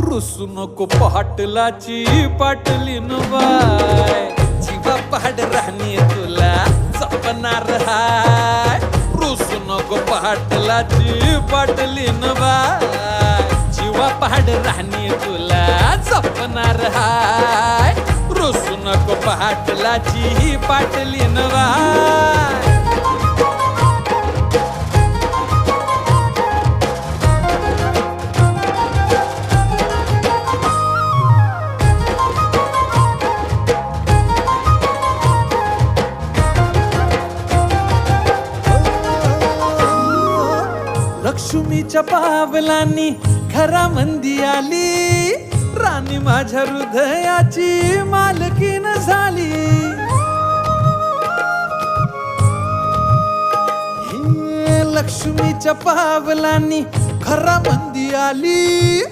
रुसू नको पाटलाची पाटलीन बाय, जीवा पाड राहणी तुला जपणार हाय. रुसू नको पाटलाची पाटलीन बाय, जीवा पाड राहणी तुला जपणार हाय. रुसू नको पाटलाची पाटलीन बाय. लक्ष्मीच्या पावलांनी घरामंदी आली, राणी माझ्या हृदयाची मालकीन झाली. हे लक्ष्मीच्या पावलांनी घरामंदी आली,